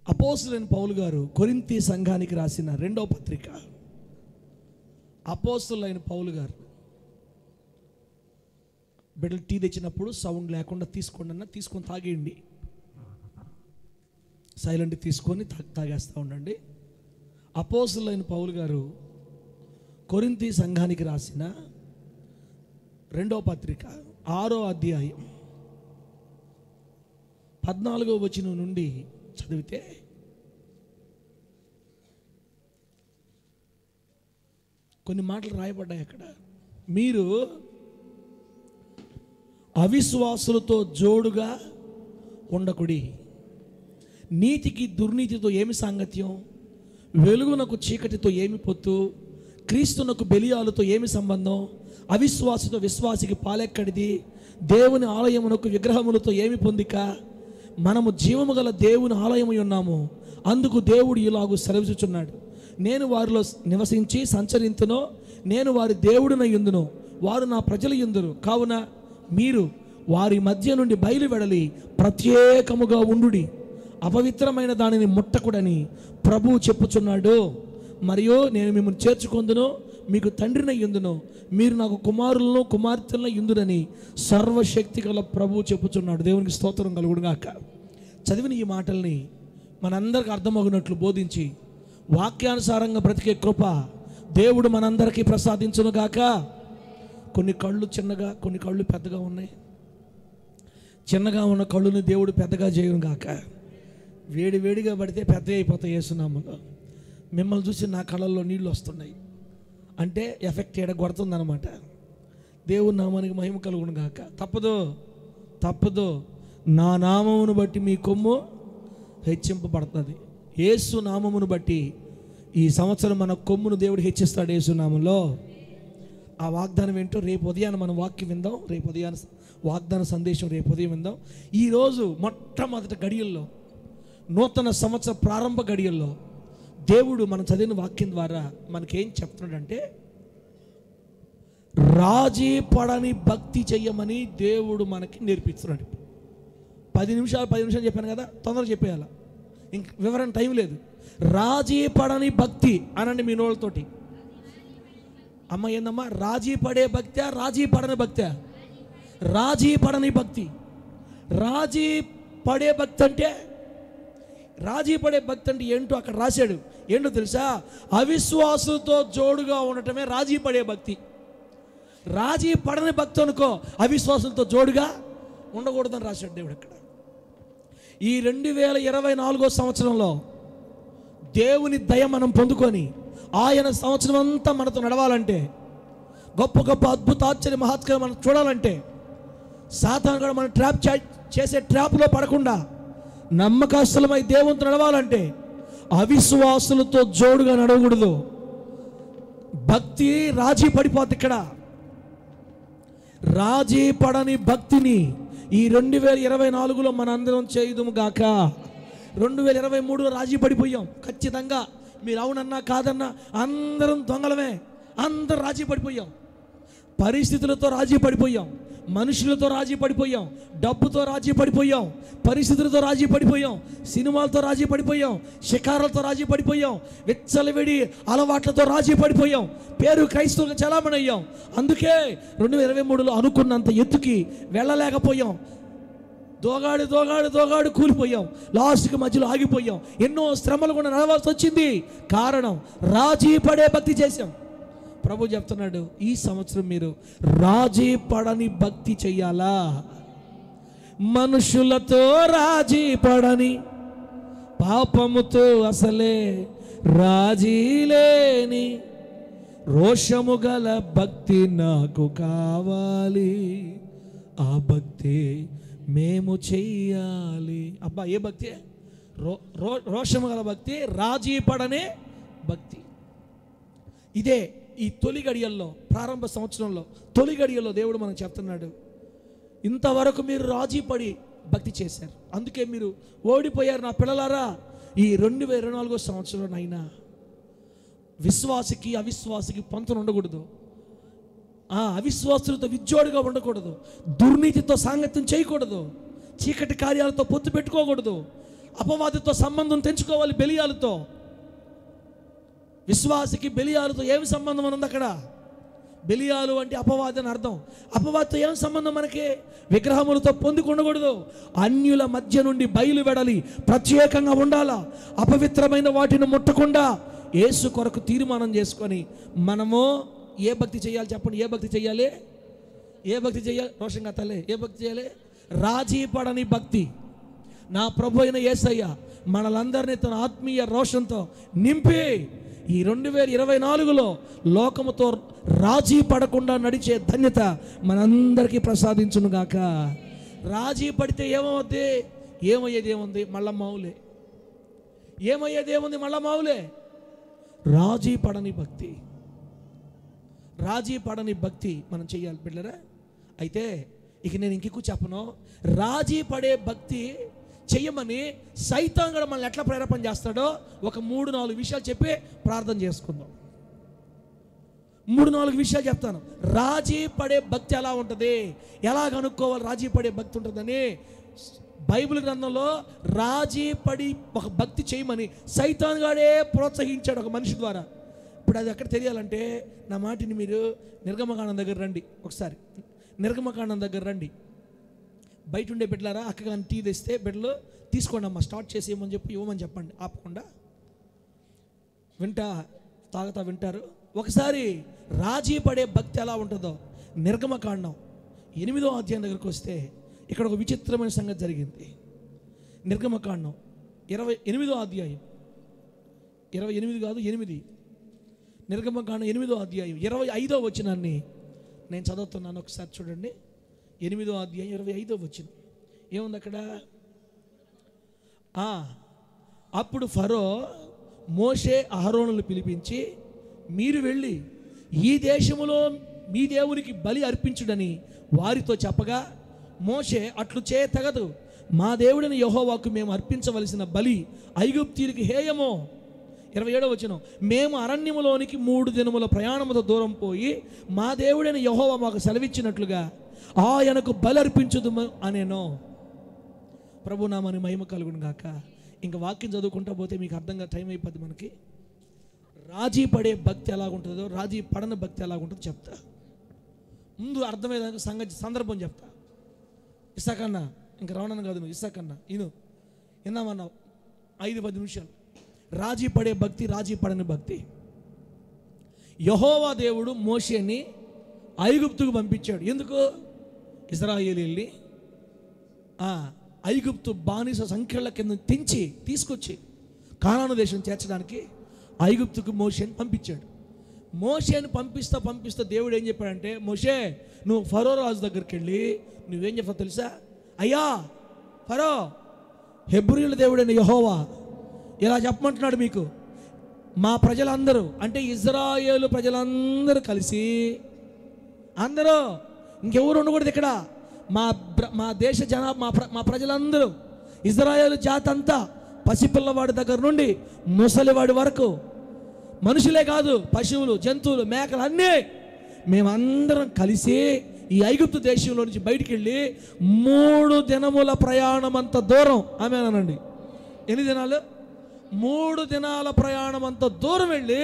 అపోస్తలుడైన పౌలు గారు కొరింథీ సంఘానికి రాసిన 2వ పత్రిక. అపోస్తలుడైన పౌలు గారు బిడ్డలు టీ తెచ్చినప్పుడు సౌండ్ లేకుండా తీసుకోండి అన్న, తీసుకొని తాగేయండి, సైలెంట్ తీసుకొని తాగేస్తూ ఉండండి. అపోస్తలుడైన పౌలు గారు కొరింథీ సంఘానికి రాసిన 2వ పత్రిక 6వ అధ్యాయం 14వ వచనం నుండి చదివితే, కొన్ని మాటలు రాయబడ్డాయి అక్కడ. మీరు అవిశ్వాసులతో జోడుగా ఉండకుడి, నీతికి దుర్నీతితో ఏమి సాంగత్యం, వెలుగునకు చీకటితో ఏమి పొత్తు, క్రీస్తునకు బెలియాలతో ఏమి సంబంధం, అవిశ్వాసతో విశ్వాసికి పాలెక్కడిది, దేవుని ఆలయమునకు విగ్రహములతో ఏమి పొందిక, మనము జీవము గల దేవుని ఆలయమై ఉన్నాము, అందుకు దేవుడు ఇలాగూ సెలవిస్తున్నాడు, నేను వారిలో నివసించి సంచరింతునో, నేను వారి దేవుడినై యుందును, వారు నా ప్రజలు యుందురు, కావున మీరు వారి మధ్య నుండి బయలువెడలి ప్రత్యేకముగా ఉండుడి, అపవిత్రమైన దానిని ముట్టకుడని ప్రభువు చెప్పుచున్నాడు. మరియు నేను మిమ్మల్ని చేర్చుకొందును, మీకు తండ్రినై యుందును, మీరు నాకు కుమారులను కుమార్తెలను యుందురని సర్వశక్తి గల ప్రభువు చెప్పుచున్నాడు. దేవునికి స్తోత్రం కలుగుడుగాక. చదివిన ఈ మాటల్ని మనందరికి అర్థమగునట్లు బోధించి వాక్యానుసారంగా బ్రతికే కృప దేవుడు మనందరికీ ప్రసాదించునుగాక. కొన్ని కళ్ళు చిన్నగా, కొన్ని కళ్ళు పెద్దగా ఉన్నాయి. చిన్నగా ఉన్న కళ్ళుని దేవుడు పెద్దగా చేయునుగాక. వేడి వేడిగా పడితే పెద్ద అయిపోతాయి యేసునామములో. మిమ్మల్ని చూసి నా కళ్ళల్లో నీళ్ళు వస్తున్నాయి అంటే ఎఫెక్ట్ కొడుతుందన్నమాట. దేవుని నామానికి మహిమ కలుగునుగాక. తప్పదు నా నామమును బట్టి మీ కొమ్ము హెచ్చింపబడుతుంది. యేసు నామమును బట్టి ఈ సంవత్సరం మన కొమ్మును దేవుడు హెచ్చిస్తాడు యేసు నామంలో. ఆ వాగ్దానం ఏంటో రేపు ఉదయాన్ని మనం వాక్యం విందాం. రేపు ఉదయాన్ని వాగ్దాన సందేశం రేపు ఉదయం విందాం. ఈరోజు మొట్టమొదటి గడియల్లో, నూతన సంవత్సర ప్రారంభ గడియల్లో దేవుడు మనం చదివిన వాక్యం ద్వారా మనకేం చెప్తున్నాడంటే, రాజీ పడని భక్తి చెయ్యమని దేవుడు మనకి నేర్పిస్తున్నాడు. 10 నిమిషాలు చెప్పాను కదా, తొందరగా చెప్పేయాల, ఇంక వివరణ టైం లేదు. రాజీ పడని భక్తి అనండి మీ నోళ్ళతోటి. అమ్మ ఏందమ్మా, రాజీ పడే భక్త్యా, రాజీ పడని భక్త్యా? రాజీ పడని భక్తి. రాజీ పడే భక్తి అంటే, రాజీ పడే భక్తి అంటే ఏంటో అక్కడ రాశాడు. ఏంటో తెలుసా? అవిశ్వాసులతో జోడుగా ఉండటమే రాజీ పడే భక్తి. రాజీ పడని భక్తి అనుకో, అవిశ్వాసులతో జోడుగా ఉండకూడదని రాశాడు దేవుడు అక్కడ. ఈ 2024 సంవత్సరంలో దేవుని దయ మనం పొందుకొని ఆయన సంవత్సరం అంతా మనతో నడవాలంటే, గొప్ప గొప్ప అద్భుత ఆశ్చర్య మహత్కారం మనం చూడాలంటే, సాతాను కూడా మనం ట్రాప్ చేసే ట్రాప్లో పడకుండా నమ్మకస్తులమై దేవునితో నడవాలంటే అవిశ్వాసులతో జోడుగా నడవకూడదు. భక్తి రాజీ పడిపోతుంది. ఇక్కడ రాజీ పడని భక్తిని ఈ 2024లో మనందరం చేయుదుము గాక. 2023లో రాజీ పడిపోయాం ఖచ్చితంగా. మీరు అవునన్నా కాదన్నా అందరం దొంగలమే. అందరం రాజీ పడిపోయాం. పరిస్థితులతో రాజీ పడిపోయాం, మనుషులతో రాజీ పడిపోయాం, డబ్బుతో రాజీ పడిపోయాం, పరిస్థితులతో రాజీ పడిపోయాం, సినిమాలతో రాజీ పడిపోయాం, షికారులతో రాజీ పడిపోయాం, విచ్చలవిడి అలవాట్లతో రాజీ పడిపోయాం, పేరు క్రైస్తవులుగా చలామణి అయ్యాం. అందుకే 2023లో అనుకున్నంత ఎత్తుకి వెళ్ళలేకపోయాం. దోగాడు కూలిపోయాం. లాస్ట్కి మధ్యలో ఆగిపోయాం. ఎన్నో శ్రమలు కూడా నడవాల్సి వచ్చింది. కారణం రాజీ పడే భక్తి చేశాం. ప్రభు చెప్తున్నాడు, ఈ సంవత్సరం మీరు రాజీ పడని భక్తి చెయ్యాలా. మనుషులతో రాజీ పడని, పాపముతో అసలే రాజీ లేని, రోషము గల భక్తి నాకు కావాలి, ఆ భక్తి మేము చెయ్యాలి. అబ్బా, ఏ భక్తి? రోషము గల భక్తి, రాజీ పడనే భక్తి. ఇదే ఈ తొలి గడియల్లో, ప్రారంభ సంవత్సరంలో తొలి గడియల్లో దేవుడు మనకు చెప్తున్నాడు, ఇంతవరకు మీరు రాజీ పడి భక్తి చేశారు, అందుకే మీరు ఓడిపోయారు నా పిల్లలారా. ఈ 2024 సంవత్సరంలో విశ్వాసికి అవిశ్వాసికి పొంతన ఉండకూడదు. అవిశ్వాసులతో విజ్జోడుగా ఉండకూడదు, దుర్నీతితో సాంగత్యం చేయకూడదు, చీకటి కార్యాలతో పొత్తు పెట్టుకోకూడదు, అపవాదితో సంబంధం తెంచుకోవాలి. బెలియాలతో, విశ్వాసికి బెలియాలతో ఏమి సంబంధం అని ఉంది అక్కడ. బెలియాలు అంటే అపవాది అని అర్థం. అపవాదితో ఏం సంబంధం మనకి? విగ్రహములతో పొందుకొనకూడదు, అన్యుల మధ్య నుండి బయలు వెడలి ప్రత్యేకంగా ఉండాలా, అపవిత్రమైన వాటిని ముట్టకుండా యేసు కొరకు తీర్మానం చేసుకొని మనము ఏ భక్తి చేయాలి చెప్పండి? ఏ భక్తి చేయాలి? ఏ భక్తి చేయాలి? రోషంగా తల్లే, ఏ భక్తి చేయాలి? రాజీ పడని భక్తి. నా ప్రభు అయిన యేసయ్య మనలందరినీ తన ఆత్మీయ రోషంతో నింపి ఈ 2024లో లోకముతో రాజీ పడకుండా నడిచే ధన్యత మనందరికీ ప్రసాదించునుగాక. రాజీ పడితే ఏమవుద్ది? ఏమయ్యేది ఏముంది? మళ్ళా మావులే. ఏమయ్యేది ఏముంది? మళ్ళా మావులే. రాజీ పడని భక్తి, రాజీ పడని భక్తి మనం చెయ్యాలి బిడ్డలారా. అయితే ఇక నేను ఇంకెక్కువ చెప్పను. రాజీ పడే భక్తి చెయ్యమని సైతాన్ కూడా మనల్ని ఎట్లా ప్రేరేపణ చేస్తాడో ఒక 3-4 విషయాలు చెప్పి ప్రార్థన చేసుకుందాం. 3-4 విషయాలు చెప్తాను. రాజీ పడే భక్తి ఎలా ఉంటుంది, ఎలా కనుక్కోవాలి రాజీ పడే భక్తి ఉంటుందని. బైబిల్ గ్రంథంలో రాజీ పడి ఒక భక్తి చేయమని సైతాన్ గాడే ప్రోత్సహించాడు ఒక మనిషి ద్వారా. ఇప్పుడు అది ఎక్కడ తెలియాలంటే, నా మాటిని మీరు నిర్గమకాండం దగ్గర రండి. ఒకసారి నిర్గమకాండం దగ్గర రండి. బయట ఉండే బిడ్డలారా, అక్కగాని టీ తెస్తే బిడ్డలు తీసుకోండి అమ్మా, స్టార్ట్ చేసి ఇవ్వమని చెప్పండి, ఆపకుండా. తాగుతా వింటారు. ఒకసారి రాజీ పడే భక్తి ఎలా ఉంటుందో నిర్గమకాండం 8వ అధ్యాయం దగ్గరికి వస్తే ఇక్కడ ఒక విచిత్రమైన సంగతి జరిగింది. నిర్గమకాండం 28వ అధ్యాయం, 28 కాదు 8, నిర్గమకాండం 8వ అధ్యాయం 25వ వచనాన్ని నేను చదువుతున్నాను. ఒకసారి చూడండి. 8వ అధ్యాయం 25వ వచనం ఏముంది అక్కడ? అప్పుడు ఫరో మోషే అహరోనులు పిలిపించి, మీరు వెళ్ళి ఈ దేశములో మీ దేవునికి బలి అర్పించుడని వారితో చెప్పగా, మోషే అట్లు చేయతగదు, మా దేవుడిని యెహోవాకు మేము అర్పించవలసిన బలి ఐగుప్తీయునికి హేయమో. 27వ వచనం, మేము అరణ్యములోనికి 3 దినముల ప్రయాణముతో దూరం పోయి మా దేవుడైన యెహోవా మాకు సెలవిచ్చినట్లుగా ఆయనకు బలి అర్పించుదుము అనేనో. ప్రభు నామని మహిమ కలుగును గాక. ఇంకా వాక్యం చదువుకుంటా పోతే మీకు అర్థంగా టైం అయిపోద్ది మనకి. రాజీ పడే భక్తి ఎలాగుంటుందో, రాజీ పడని భక్తి ఎలాగుంటుందో చెప్తా. ముందు అర్థమయ్యేదానికి సందర్భం చెప్తా. ఇస్సాకన్నా, ఇంకా రవణన్న కాదు నువ్వు, ఇస్సాకన్నా విన్నామన్నావు 5-10 నిమిషాలు. రాజీ పడే భక్తి, రాజీ పడని భక్తి. యెహోవా దేవుడు మోషేని ఐగుప్తుకు పంపించాడు. ఎందుకు? ఇశ్రాయేలీయుల్ని ఐగుప్తు బానిస సంఖ్యల కింద తీసుకొచ్చి కానాను దేశం చేర్చడానికి ఐగుప్తుకు మోషేని పంపించాడు. మోషేని పంపిస్తా దేవుడు ఏం చెప్పాడంటే, మోషే నువ్వు ఫరో రాజు దగ్గరికి వెళ్ళి నువ్వేం చెప్తావు తెలుసా? అయ్యా ఫరో, హెబ్రీయుల దేవుడైన యెహోవా ఇలా చెప్పమంటున్నాడు మీకు, మా ప్రజలందరూ అంటే ఇజ్రాయేలు ప్రజలందరూ కలిసి, అందరూ ఇంకెవరు ఉండకూడదు ఇక్కడ, మా దేశ మా ప్రజలందరూ, ఇజ్రాయేలు జాతి అంతా, పసిపిల్లవాడి దగ్గర నుండి ముసలివాడి వరకు, మనుషులే కాదు పశువులు, జంతువులు, మేకలు అన్నీ మేమందరం కలిసి ఈ ఐగుప్తు దేశంలో నుంచి బయటికి వెళ్ళి 3 దినముల ప్రయాణం అంత దూరం, ఆమేనండి, ఎన్ని దినాలు? 3 దినాల ప్రయాణం అంత దూరం వెళ్ళి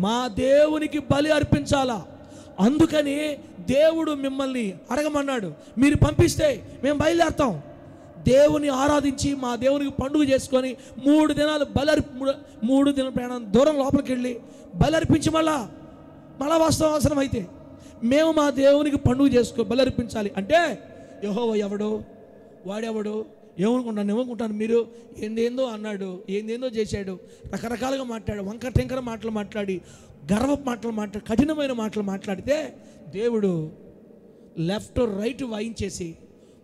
మా దేవునికి బలి అర్పించాలా. అందుకని దేవుడు మిమ్మల్ని అడగమన్నాడు, మీరు పంపిస్తే మేము బయలుదేరుతాం, దేవుని ఆరాధించి మా దేవునికి పండుగ చేసుకొని 3 దినాలు 3 దినాల ప్రయాణం దూరం లోపలికి వెళ్ళి బలి అర్పించి మళ్ళా వాస్తవం అవసరం అయితే మేము మా దేవునికి పండుగ బలి అర్పించాలి అంటే, యెహోవా ఎవడు, వాడెవడు, ఏమనుకుంటాను మీరు, ఏందేందో అన్నాడు, ఏందేందో చేశాడు, రకరకాలుగా మాట్లాడు, వంకర టెంకర మాటలు మాట్లాడి, గర్వ మాటలు మాట్లాడి, కఠినమైన మాటలు మాట్లాడితే దేవుడు లెఫ్ట్ రైట్ వాయించేసి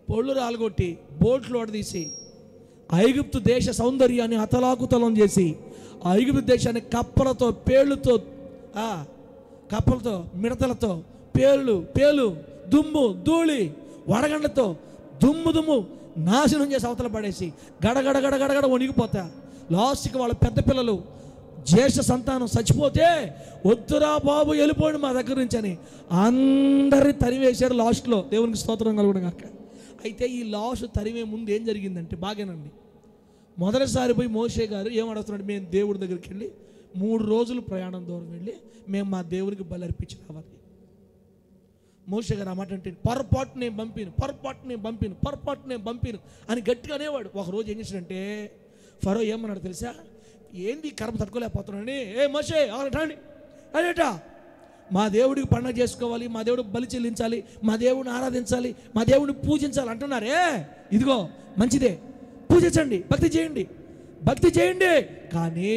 పొళ్ళు రాలగొట్టి బోట్లు ఓడదీసి ఐగుప్తు దేశ సౌందర్యాన్ని అతలాకుతలం చేసి ఐగుప్తు దేశాన్ని కప్పలతో మిడతలతో పేలు దుమ్ము ధూళి వడగండ్లతో దుమ్ము నాశనం చేసి అవతల పడేసి గడగడ వణిగిపోతా. లాస్ట్కి వాళ్ళ పెద్ద పిల్లలు జ్యేష్ఠ సంతానం చచ్చిపోతే, వద్దురా బాబు వెళ్ళిపోండి మా దగ్గర నుంచి అని అందరినీ తరివేశారు లాస్ట్లో. దేవునికి స్తోత్రం కలుగును గాక. అయితే ఈ లాస్ట్ తరిమే ముందు ఏం జరిగిందంటే, బాగానండి, మొదటిసారి పోయి మోషే గారు ఏమడుగుతున్నాడు, మేము దేవుడి దగ్గరికి వెళ్ళి 3 రోజులు ప్రయాణం దూరం వెళ్ళి మేము మా దేవునికి బలి అర్పించి రావాలి. మోషే గారు ఆ మాట అంటే పొరపాటు నేను పంపిను అని గట్టిగా అనేవాడు. ఒకరోజు ఏం చేశాడంటే ఫరో ఏమన్నాడు తెలుసా, ఏంది కర్మ తట్టుకోలేకపోతున్నాడని, ఏ మోషే రండి అదేట, మా దేవుడికి పండగ చేసుకోవాలి, మా దేవుడికి బలి చెల్లించాలి, మా దేవుడిని ఆరాధించాలి, మా దేవుడిని పూజించాలి అంటున్నారే, ఇదిగో మంచిదే, పూజించండి, భక్తి చేయండి, కానీ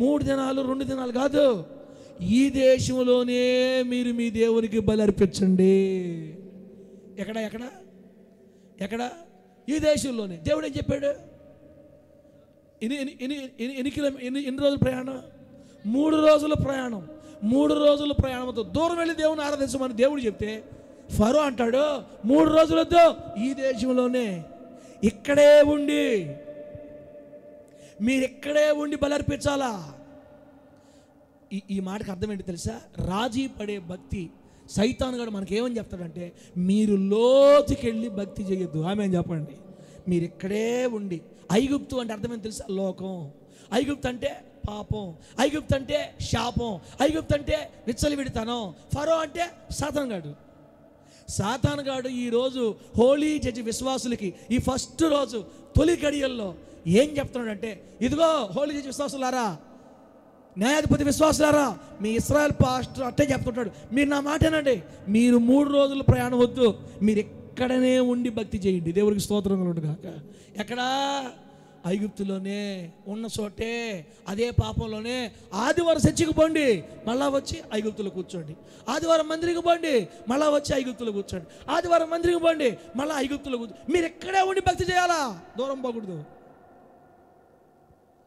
3 దినాలు 2 దినాలు కాదు, ఈ దేశంలోనే మీరు మీ దేవునికి బలి అర్పించండి. ఎక్కడ ఈ దేశంలోనే. దేవుడు ఏం చెప్పాడు? ఎన్ని రోజుల ప్రయాణం? 3 రోజుల ప్రయాణం. 3 రోజుల ప్రయాణంతో దూరం వెళ్ళి దేవుని ఆరాధించమని దేవుడు చెప్తే ఫరో అంటాడు 3 రోజులతో ఈ దేశంలోనే ఇక్కడే ఉండి మీరు ఇక్కడే ఉండి బలర్పించాలా. ఈ మాటకు అర్థం ఏంటి తెలుసా? రాజీ పడే భక్తి. సైతాను గారు మనకేమని చెప్తాడంటే మీరు లోతుకెళ్ళి భక్తి చేయొద్దు. ఆమె చెప్పండి, మీరు ఇక్కడే ఉండి. ఐగుప్తు అంటే అర్థమేంటి తెలుసా? లోకం. ఐగుప్తు అంటే పాపం, ఐగుప్తు అంటే శాపం, ఐగుప్తు అంటే విచ్చలవిడితనం. ఫరో అంటే సాతాను గాడు ఈరోజు హోలీ జడ్జి విశ్వాసులకి ఈ ఫస్ట్ రోజు తొలి గడియల్లో ఏం చెప్తున్నాడంటే, ఇదిగో హోలీ జడ్జి విశ్వాసులారా, న్యాయాధిపతి విశ్వాసులారా, మీ ఇశ్రాయేల్ పాస్టర్ అట్టే చెప్తుంటాడు, మీరు నా మాటేనండి, మీరు 3 రోజుల ప్రయాణం వద్దు, మీరు ఎక్కడనే ఉండి భక్తి చేయండి. దేవుడికి స్తోత్రం కలుగుగాక. ఎక్కడా? ఐగుప్తులోనే ఉన్న చోటే, అదే పాపంలోనే. ఆదివారం చర్చికి పోండి, మళ్ళా వచ్చి ఐగుప్తులో కూర్చోండి. ఆదివారం మందిరికి పోండి, మళ్ళా వచ్చి ఐగుప్తులో కూర్చోండి. ఆదివారం మందిరికి పోండి, మళ్ళీ ఐగుప్తులో కూర్చోండి. మీరు ఎక్కడే ఉండి భక్తి చేయాలా, దూరం పోకూడదు.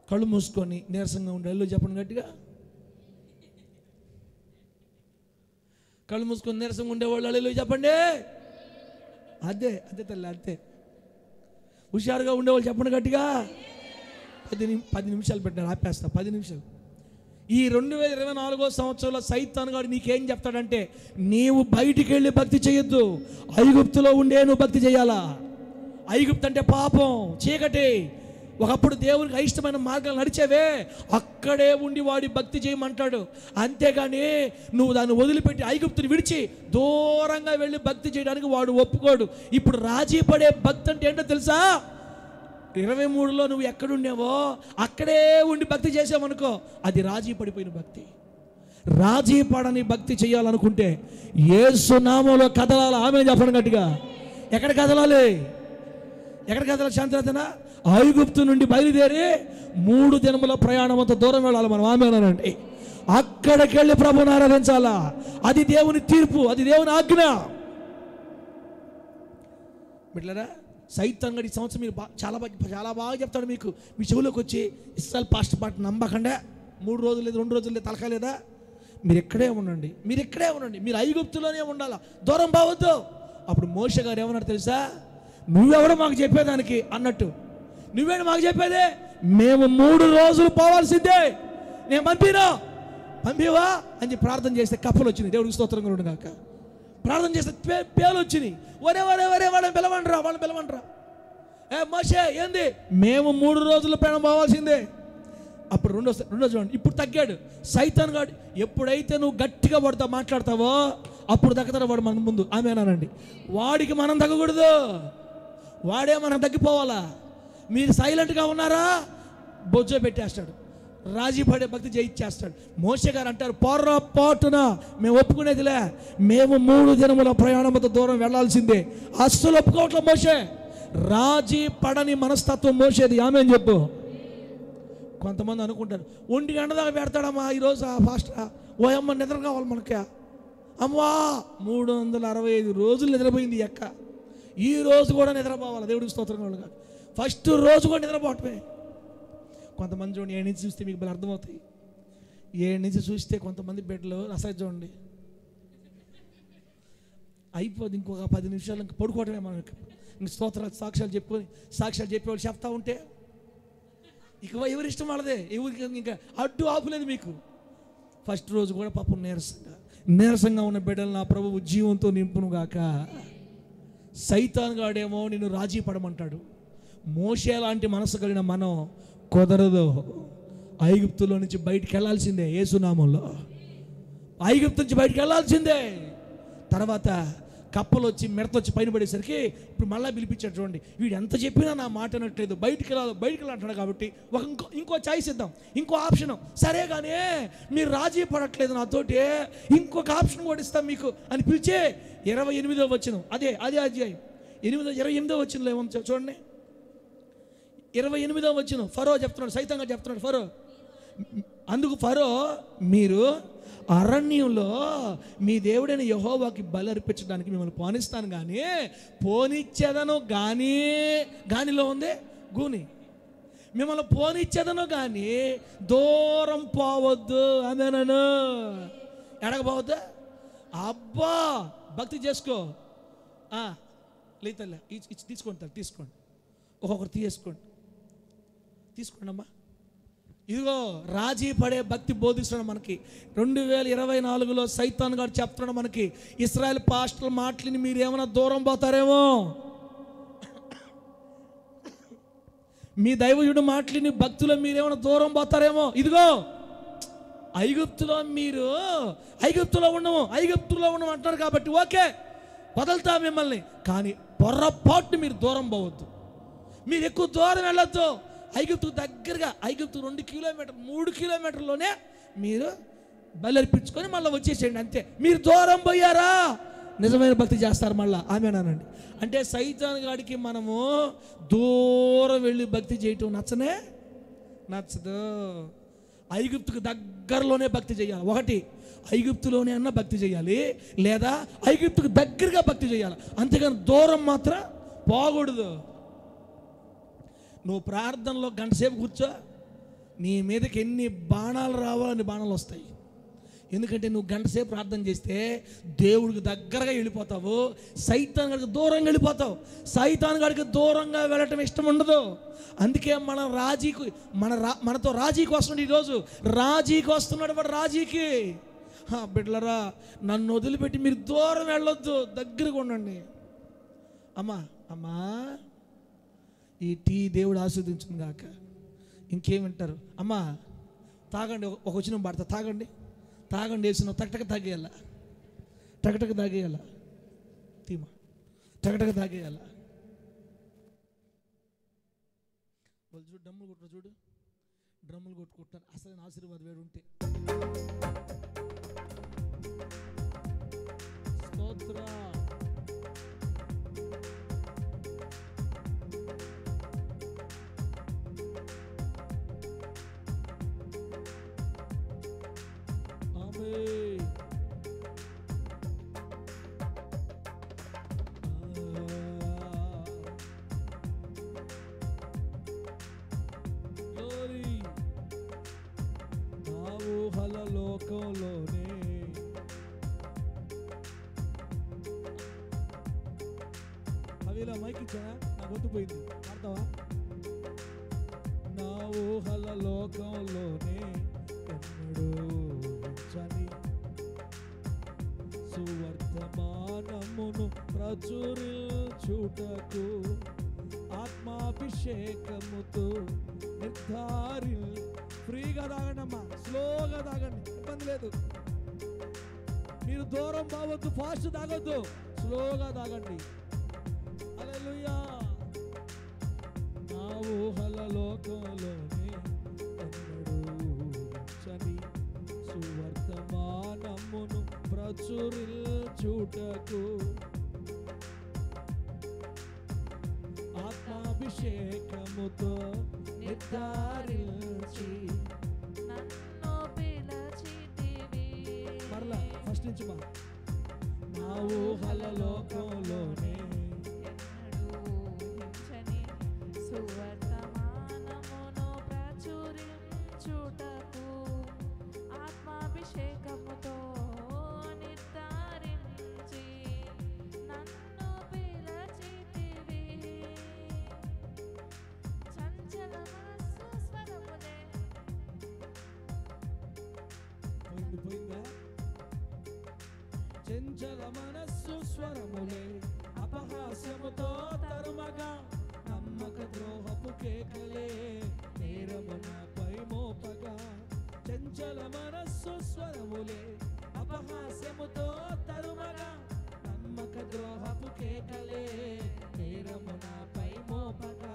కళ్ళు మూసుకొని నీరసంగా ఉండే వాళ్ళు చెప్పండి గట్టిగా. కళ్ళు మూసుకొని నీరసంగా ఉండేవాళ్ళు అల్లు చెప్పండి. అదే తల్లి, అంతే. హుషారుగా ఉండేవాళ్ళు చెప్పండి గట్టిగా. 10 నిమిషాలు పెట్టారు, ఆపేస్తా. 10 నిమిషాలు. ఈ 2024వ సంవత్సరంలో సైతాను గారు నీకేం చెప్తాడంటే, నీవు బయటికి వెళ్ళి భక్తి చేయొద్దు, ఐగుప్తులో ఉండే నువ్వు భక్తి చేయాలా. ఐగుప్తు అంటే పాపం, చీకటి. ఒకప్పుడు దేవునికి అయిష్టమైన మార్గాలు నడిచేవే, అక్కడే ఉండి వాడి భక్తి చేయమంటాడు. అంతేగాని నువ్వు దాన్ని వదిలిపెట్టి ఐగుప్తుని విడిచి దూరంగా వెళ్ళి భక్తి చేయడానికి వాడు ఒప్పుకోడు. ఇప్పుడు రాజీ పడే భక్తి అంటే ఏంటో తెలుసా? 23లో నువ్వు ఎక్కడుండేవో అక్కడే ఉండి భక్తి చేసావనుకో, అది రాజీ పడిపోయిన భక్తి. రాజీ పడని భక్తి చేయాలనుకుంటే యేసు నామములో కదలాలి. ఆమె చెప్పండి గట్టిగా. ఎక్కడ కదలాలి? శాంతిరాజన ఐగుప్తు నుండి బయలుదేరి 3 దినముల ప్రయాణం అంత దూరం వెళ్ళాలి మనం. ఆమెనండి, అక్కడికి వెళ్ళి ప్రభుని ఆరాధించాలా. అది దేవుని తీర్పు, అది దేవుని ఆజ్ఞ. బిడ్డలారా, సైతాను గడి సంవత్సరం మీరు చాలా బాగా చెప్తాడు మీకు. మీ చెవులోకి వచ్చి ఇస్రాయేల్ పాస్టర్ పాట నమ్మకండే, 3 రోజులు లేదు 2 రోజులు లేదు, తలకాయ లేదా, మీరు ఇక్కడే ఉండండి, మీరు ఐగుప్తులోనే ఉండాలా, దూరం పోవద్దు. అప్పుడు మోషే గారు ఏమన్నారు తెలుసా? నువ్వెవడో మాకు చెప్పేదానికి అన్నట్టు, నువ్వేడు మాకు చెప్పేదే, మేము 3 రోజులు పోవాల్సిందే, నేను పంపివా అని ప్రార్థన చేస్తే కప్పలు వచ్చినాయి. దేవుడికి స్తోత్రం కలుగుగాక. ప్రార్థన చేస్తే పేలు వచ్చినాయి. ఒరే వాళ్ళని పిలవండ్రా. ఏ మోషే ఏంది, మేము 3 రోజుల ప్రయాణం పోవాల్సిందే. అప్పుడు రెండో చూడండి, ఇప్పుడు తగ్గాడు సైతాను గాడు. ఎప్పుడైతే నువ్వు గట్టిగా వాడితో మాట్లాడతావో అప్పుడు తగ్గుతాడు వాడు మన ముందు. ఆమెనానండి, వాడికి మనం తగ్గకూడదు, వాడే మనం తగ్గిపోవాలా. మీరు సైలెంట్గా ఉన్నారా, బొజ్జో పెట్టేస్తాడు, రాజీ పడే భక్తి చేయించేస్తాడు. మోషే గారు అంటారు, పొరపాటున మేము ఒప్పుకునేదిలే, మేము 3 దినముల ప్రయాణంతో దూరం వెళ్లాల్సిందే. అస్సలు ఒప్పుకోవట్లే మోషే. రాజీ పడని మనస్తత్వం మోషేది. ఆమె అని చెప్పు. కొంతమంది అనుకుంటారు, 1 గంట దాకా పెడతాడమ్మా ఈరోజు ఆ ఫాస్ట్, ఓ అమ్మ నిద్ర కావాలి మనకి. అమ్మా 365 రోజులు నిద్రపోయింది ఎక్క. ఈ రోజు కూడా నిద్రపోవాలి. దేవుడికి స్తోత్రం కాదు. ఫస్ట్ రోజు కూడా నిద్రపోవటమే. కొంతమంది చూడండి, 7 నుంచి చూస్తే మీకు బాగా అర్థమవుతాయి. 7 నుంచి చూస్తే కొంతమంది బిడ్డలు అసలు చూడండి, అయిపోద్ది ఇంకొక 10 నిమిషాలు ఇంక పడుకోవటమే. మనకి ఇంక స్తోత్రాలు సాక్ష్యాలు చెప్పేవాళ్ళు చెప్తా ఉంటే ఇక ఎవరి ఇష్టం వాళ్ళదే, ఎవరికి ఇంకా అడ్డు ఆపులేదు మీకు. ఫస్ట్ రోజు కూడా పాపం నీరసంగా ఉన్న బిడ్డలు నా ప్రభువు జీవంతో నింపును గాక. సైతాను గాడేమో నిన్ను రాజీ పడమంటాడు, మోషే లాంటి మనసు కలిగిన మనం కుదరదు. ఐగుప్తులో నుంచి బయటికి వెళ్ళాల్సిందే, యేసునామంలో ఐగుప్తు నుంచి బయటికి వెళ్ళాల్సిందే. తర్వాత కప్పలు వచ్చి మిడతొచ్చి పైన పడేసరికి ఇప్పుడు మళ్ళీ పిలిపించాడు. చూడండి, వీడు ఎంత చెప్పినా నా మాట అనట్లేదు, బయటికి వెళ్ళాలి అంటున్నాడు. కాబట్టి ఇంకో చాయిస్ ఇద్దాం, ఇంకో ఆప్షన్. సరే కానీ మీరు రాజీ పడట్లేదు నాతోటి, ఇంకొక ఆప్షన్ కూడా ఇస్తాం మీకు అని పిలిచే 28వ వచనం, అదే అధ్యాయం 28వ వచనంలో ఏమో చూడండి. 28వ వచనం ఫరో చెప్తున్నాడు, సైతంగా చెప్తున్నాడు ఫరో. అందుకు ఫరో, మీరు అరణ్యంలో మీ దేవుడైన యెహోవాకి బలి అర్పించడానికి మిమ్మల్ని పోనిస్తాను, కానీ పోనిచ్చేదను కానీ, గానిలో ఉంది గూని, మిమ్మల్ని పోనిచ్చేదను కానీ దూరం పోవద్దు. అదేనను ఎడకపోవద్దు. అబ్బా భక్తి చేసుకో, లేతలే తీసుకోండి, తీసుకోండి, ఒక్కొక్కరు తీసుకోండి అమ్మా. ఇదిగో రాజీ పడే భక్తి బోధిస్తున్నాడు మనకి. 2024లో సైతాన్ గారు చెప్తున్నాడు మనకి, ఇశ్రాయేల్ పాస్టర్ల మాటలని మీరేమైనా దూరం పోతారేమో, మీ దైవజుడు మాటలని భక్తులు మీరేమైనా దూరం పోతారేమో. ఇదిగో ఐగుప్తులో ఉండము అంటారు కాబట్టి ఓకే వదులుతా మిమ్మల్ని, కానీ పొర్రపాటు మీరు దూరం పోవద్దు, మీరు ఎక్కువ దూరం వెళ్ళొద్దు. ఐగుప్తుకు దగ్గరగా, ఐగుప్తు 2 కిలోమీటర్ 3 కిలోమీటర్లోనే మీరు బలి అర్పించుకొని మళ్ళీ వచ్చేసేయండి, అంతే. మీరు దూరం పోయారా నిజమైన భక్తి చేస్తారు మళ్ళీ. ఆమేనండి. అంటే సైతాన్ గాడికి మనము దూరం వెళ్ళి భక్తి చేయటం నచ్చదు. ఐగుప్తుకు దగ్గరలోనే భక్తి చేయాలి. ఒకటి ఐగుప్తులోనే అన్న భక్తి చేయాలి, లేదా ఐగుప్తుకు దగ్గరగా భక్తి చేయాలి, అంతేగాని దూరం మాత్రం పోకూడదు. నువ్వు ప్రార్థనలో గంట సేపు కూర్చో, నీ మీదకి ఎన్ని బాణాలు రావాలని బాణాలు వస్తాయి. ఎందుకంటే నువ్వు గంట సేపు ప్రార్థన చేస్తే దేవుడికి దగ్గరగా వెళ్ళిపోతావు, సైతాన్ గారికి దూరంగా వెళ్ళిపోతావు. సైతాన్ గారికి దూరంగా వెళ్ళటం ఇష్టం ఉండదు. అందుకే మనతో రాజీకి వస్తున్నాడు. ఈరోజు రాజీకి వస్తున్నాడు వాడు, రాజీకి. బిడ్డలరా, నన్ను వదిలిపెట్టి మీరు దూరం వెళ్ళొద్దు, దగ్గరగా ఉండండి. అమ్మా ఈ టీ దేవుడు ఆస్వాదించును గాక. ఇంకేమంటారు? అమ్మా తాగండి, ఒక వచనం పాడతా, తాగండి వేసిన టకటక తాగేయాల తీమా, టకటక తాగేయాల. వాళ్ళు చూడు డ్రమ్ములు కొట్టారు, చూడు డ్రమ్ములు కొట్టుకుంటారు. అసలు ఆశీర్వాదం వేడు ఉంటే. స్తోత్ర. లోకంలోనే అవిలా మైక్ ఇచ్చానా, నా గొంతు పోయింది, ఆడతావా? నా ఊహల లోకంలోనే ఎన్నడూ హింసని సువర్తమానమును ప్రచురించుటకు ఆత్మాభిషేకముతో ఫ్రీగా తాగండి అమ్మా, స్లోగా తాగండి, ఇబ్బంది లేదు. మీరు దూరం పోవద్దు, ఫాస్ట్ తాగొద్దు, స్లోగా తాగండి. హల్లెలూయా. నా ఊహల లోకంలోనే ఎన్నడూ హింసని సువర్తమానమును ప్రచురించుటకు ఆత్మాభిషేకముతో నిర్ధారించి నన్ను పిలచితివి. మరలా ఫస్ట్ నుంచి మా నా ఊహల లోకంలోనే ఎన్నడూ హింసని సువర్తమానమును ప్రచురించుటకు ఆత్మాభిషేకముతో నిర్ధారించి నన్ను పిలచితివి. చంచల మనస్సు స్వరములే. పోయిందా? చంచల మనస్సు స్వరములే అపహాస్యముతో తరుమగా నమ్మక ద్రోహపు కేకలే నేరమునపై మోపగా, చంచల మనస్సు స్వరములే అపహాస్యముతో తరుమగా, నమ్మక ద్రోహపు కేకలే నేరమునపై మోపగా,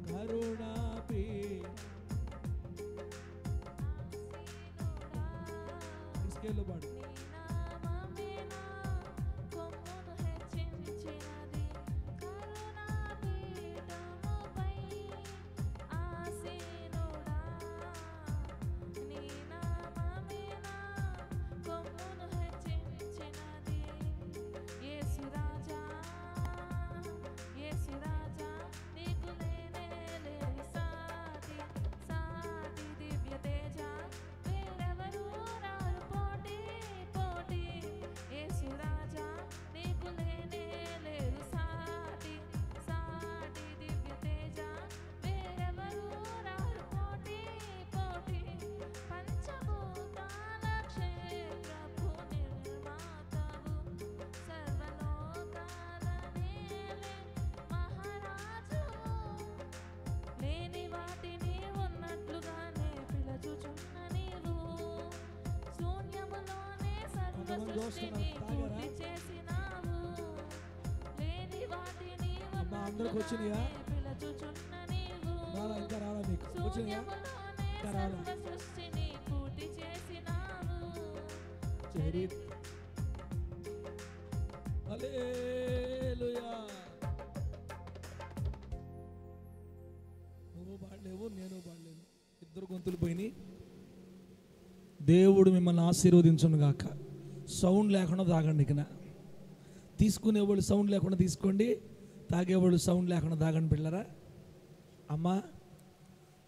కరుణాపి తీసుకెళ్ళు పాడు. అందరికి వచ్చినాయా? రాలా, ఇంకా రాలా మీకు వచ్చినాయా? ఇంకా రాలా. హల్లెలూయా. నువ్వు పాడలేవు, నేను పాడలేను, ఇద్దరు గొంతులు పోయినాయి. దేవుడు మిమ్మల్ని ఆశీర్వదించును గాక. సౌండ్ లేకుండా తాగండి. ఇక తీసుకునేవాళ్ళు సౌండ్ లేకుండా తీసుకోండి, తాగేవాళ్ళు సౌండ్ లేకుండా తాగండి పిల్లరా. అమ్మా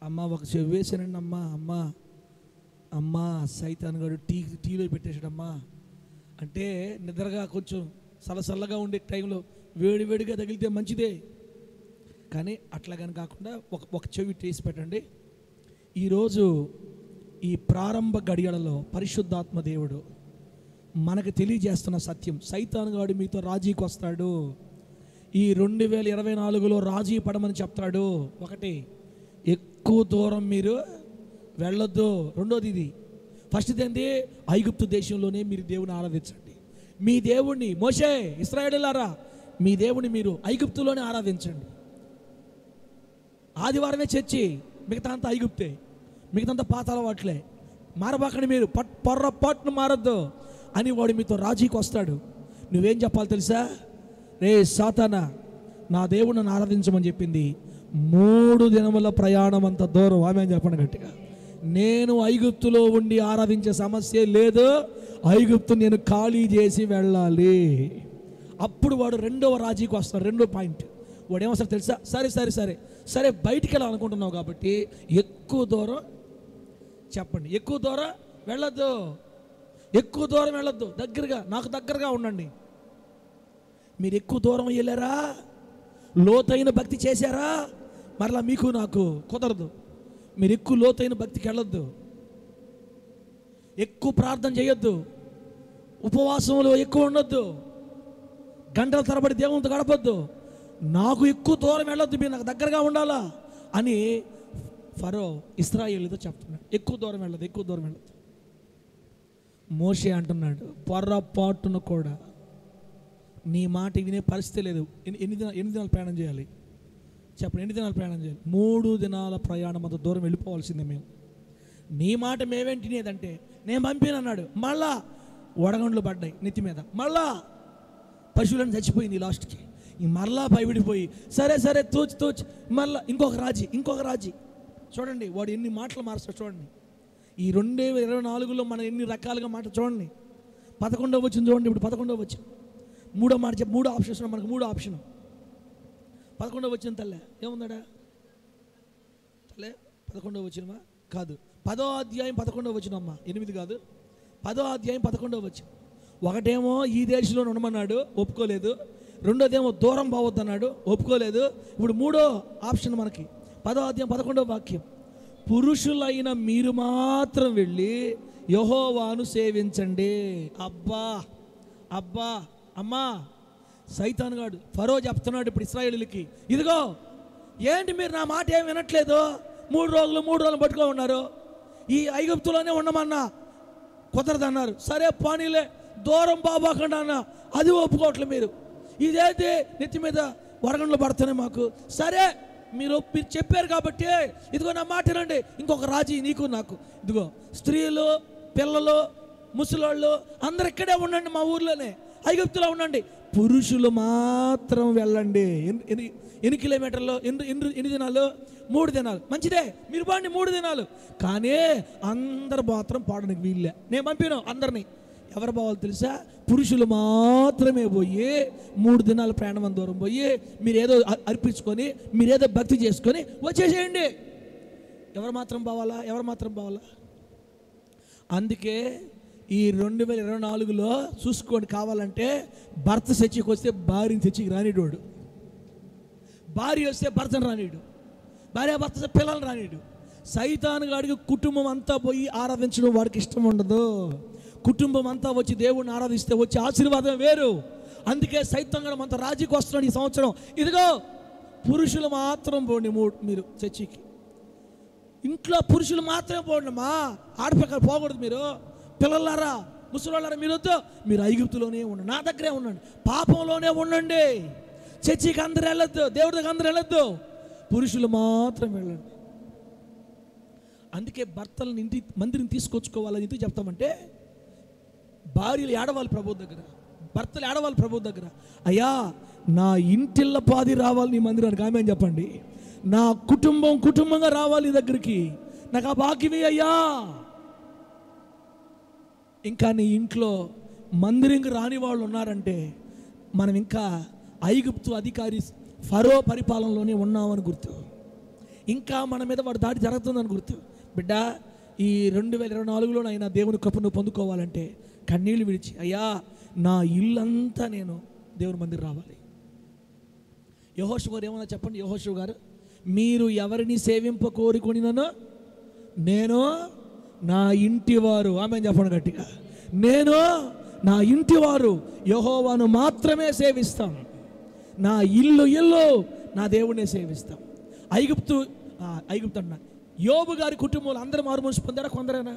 అమ్మ ఒక చెవి వేసానండి. అమ్మా అమ్మా అమ్మా సైతాన్ గారు టీలో పెట్టేసాడమ్మా అంటే నిద్రగా కొంచెం సలసల్లగా ఉండే టైంలో వేడివేడిగా తగిలితే మంచిదే, కానీ అట్లాగని కాకుండా ఒక చెవి టేసి పెట్టండి. ఈరోజు ఈ ప్రారంభ గడియలలో పరిశుద్ధాత్మ దేవుడు మనకు తెలియజేస్తున్న సత్యం, సైతాన్ గాడు మీతో రాజీకి వస్తాడు. ఈ 2024లో రాజీ పడమని చెప్తాడు. ఒకటి, ఎక్కువ దూరం మీరు వెళ్ళొద్దు. రెండోది ఇది, ఫస్ట్ ఏంటి, ఐగుప్తు దేశంలోనే మీరు దేవుని ఆరాధించండి. మీ దేవుణ్ణి, మోషే ఇశ్రాయేలులారా మీ దేవుని మీరు ఐగుప్తులోనే ఆరాధించండి. ఆదివారమే చర్చి, మిగతా అంతా ఐగుప్తే, మిగతా అంతా పాత అలవాట్లే. మారబాకండి మీరు, పొర్రపాటును మారద్దు అని వాడు మీతో రాజీకి వస్తాడు. నువ్వేం చెప్పాలి తెలుసా? రే సాతానా, నా దేవుడిని ఆరాధించమని చెప్పింది 3 దినముల ప్రయాణం అంత దూరం. ఆమె అని చెప్పండి గట్టిగా. నేను ఐగుప్తులో ఉండి ఆరాధించే సమస్య లేదు, ఐగుప్తు నేను ఖాళీ చేసి వెళ్ళాలి. అప్పుడు వాడు రెండవ రాజీకి వస్తాడు. రెండో పాయింట్, వాడు ఏమొస్తాడు తెలుసా? సరే సరే సరే సరే బయటికి వెళ్ళాలనుకుంటున్నావు కాబట్టి ఎక్కువ దూరం చెప్పండి, ఎక్కువ దూరం వెళ్ళొద్దు, ఎక్కువ దూరం వెళ్ళొద్దు, దగ్గరగా నాకు దగ్గరగా ఉండండి. మీరు ఎక్కువ దూరం వెళ్ళారా, లోతైన భక్తి చేశారా, మరలా మీకు నాకు కుదరదు. మీరు ఎక్కువ లోతైన భక్తికి వెళ్ళొద్దు, ఎక్కువ ప్రార్థన చేయొద్దు, ఉపవాసంలో ఎక్కువ ఉండొద్దు, గంటల తరబడి దేవునితో గడపొద్దు. నాకు ఎక్కువ దూరం వెళ్ళొద్దు, మీరు నాకు దగ్గరగా ఉండాలా అని ఫరో ఇశ్రాయేలుతో చెప్తున్నాడు. ఎక్కువ దూరం వెళ్ళదు, ఎక్కువ దూరం వెళ్ళదు. మోషే అంటున్నాడు, పొర్రపాటును కూడా నీ మాట వినే పరిస్థితి లేదు. ఎన్ని దినాలు ప్రయాణం చేయాలి చెప్పండి? ఎన్ని దినాలు ప్రయాణం చేయాలి? 3 దినాల ప్రయాణం అంత దూరం వెళ్ళిపోవాల్సిందే మేము. నీ మాట మేమేంటినేదంటే నేను పంపినన్నాడు. మళ్ళా వడగండ్లు పడ్డాయి నెత్తి మీద, మళ్ళా పశువులను చచ్చిపోయింది లాస్ట్కి. మరలా పైవిడిపోయి సరే సరే తూచి మళ్ళా ఇంకొక రాజీ. చూడండి వాడు ఎన్ని మాటలు మారుస్తాడు చూడండి. ఈ 2024లో మనం ఎన్ని రకాలుగా మాట చూడండి. 11వ వచనం చూడండి. ఇప్పుడు 11వ వచనం మూడో మాట చెప్పి 3 ఆప్షన్స్ మనకు. 3 ఆప్షన్ 11వ వచనం తల్లే ఏముందాడా తల్లే 11వ వచనమా కాదు, 10వ అధ్యాయం 11వ వచనం అమ్మా, 8 కాదు, 10వ అధ్యాయం 11వ వచనం. ఒకటేమో ఈ దేశంలో ఉండమన్నాడు, ఒప్పుకోలేదు. రెండోదేమో దూరం పోవద్దన్నాడు, ఒప్పుకోలేదు. ఇప్పుడు 3వ ఆప్షన్ మనకి 10వ అధ్యాయం 11వ వాక్యం, పురుషులైన మీరు మాత్రం వెళ్ళి యెహోవాను సేవించండి. అబ్బా అబ్బా అమ్మా, సైతాన్ గాడు ఫరో చెప్తున్నాడు ఇప్పుడు ఇశ్రాయేలులకి, ఇదిగో ఏంటి మీరు నా మాట ఏం వినట్లేదు? 3 రోజులు పట్టుకో ఉన్నారు. ఈ ఐగుప్తులోనే ఉండమన్నా కుదరదన్నారు. సరే పోనీలే, దూరం బాబాకుండా అన్న, అది ఒప్పుకోవట్లేదు మీరు. ఇదైతే నెత్తి మీద వరగండ్లు పడుతున్నాయి మాకు. సరే మీరు చెప్పారు కాబట్టి ఇదిగో నా మాట వినండి, ఇంకొక రాజీ నీకు నాకు. ఇదిగో స్త్రీలు, పిల్లలు, ముసలోళ్ళు అందరు ఇక్కడే ఉండండి, మా ఊర్లోనే ఐగుప్తులో ఉండండి. పురుషులు మాత్రం వెళ్ళండి. ఎన్ని కిలోమీటర్లు, ఎన్ని దినాలు? 3 దినాలు. మంచిదే, మీరు బాండి 3 దినాలు. కానీ అందరు మాత్రం పాడడానికి వీళ్ళే. నేను పంపిను అందరినీ. ఎవరు పోవాలి తెలుసా? పురుషులు మాత్రమే పోయి 3 దినాల ప్రయాణం దూరం పోయి మీరేదో అర్పించుకొని, మీరేదో భక్తి చేసుకొని వచ్చేసేయండి. ఎవరు మాత్రం పోవాలా? అందుకే ఈ 2024లో చూసుకోండి, కావాలంటే భర్త చర్చికి వస్తే భార్యని చర్చికి రానిడోడు, భార్య వస్తే భర్తను రానిడు, భార్య భర్త వస్తే పిల్లలు రానిడు. సైతాను గాడికి కుటుంబం అంతా పోయి ఆరాధించడం వాడికి ఇష్టం ఉండదు. కుటుంబం అంతా వచ్చి దేవుడిని ఆరాధిస్తే వచ్చే ఆశీర్వాదం వేరు. అందుకే సైతాన్ గాడు మనతో రాజీకి వస్తున్నాడు ఈ సంవత్సరం. ఇదిగో పురుషులు మాత్రం పోండి, మీరు చర్చికి. ఇంట్లో పురుషులు మాత్రమే పోండమ్మా, ఆడపిల్లలు పోకూడదు. మీరు పిల్లలారా, ముసలారా మీరు వద్దు, మీరు ఐగుప్తులోనే ఉండండి, నా దగ్గరే ఉండండి, పాపంలోనే ఉండండి. చర్చికి అందరూ వెళ్ళొద్దు, దేవుడి దగ్గర అందరూ వెళ్ళొద్దు, పురుషులు మాత్రం వెళ్ళండి. అందుకే భర్తలను మందిరం తీసుకొచ్చుకోవాలని ఎందుకు చెప్తామంటే, భార్యలు ఏడవాలి ప్రభు దగ్గర, భర్తలు ఏడవాలి ప్రభు దగ్గర. అయ్యా నా ఇంటిళ్ళ పాది రావాలి నీ మందిరానికి, ఆమె అని చెప్పండి. నా కుటుంబంగా రావాలి దగ్గరికి, నాకు ఆ భాగ్యమే అయ్యా. ఇంకా నీ ఇంట్లో మందిరంకి రాని వాళ్ళు ఉన్నారంటే మనం ఇంకా ఐగుప్తు అధికారి ఫరో పరిపాలనలోనే ఉన్నామని గుర్తు. ఇంకా మన మీద వాడు దాడి జరుగుతుందని గుర్తు. బిడ్డ, ఈ 2024లో అయినా దేవుని కృపను పొందుకోవాలంటే కన్నీళ్ళు విడిచి, అయ్యా నా ఇల్లంతా నేను దేవుని మందిరం రావాలి. యెహోషువ గారు ఏమన్నా చెప్పండి. యెహోషువ గారు, మీరు ఎవరిని సేవింప కోరుకొనినను నేను నా ఇంటివారు, ఆమె చెప్పండి గట్టిగా, నేను నా ఇంటివారు యెహోవాను మాత్రమే సేవిస్తాం. నా ఇల్లు నా దేవుడినే సేవిస్తాం. ఐగుప్తు అన్న యోబు గారి కుటుంబంలో అందరూ మారు మనసు పొందారా? కొందరేనా?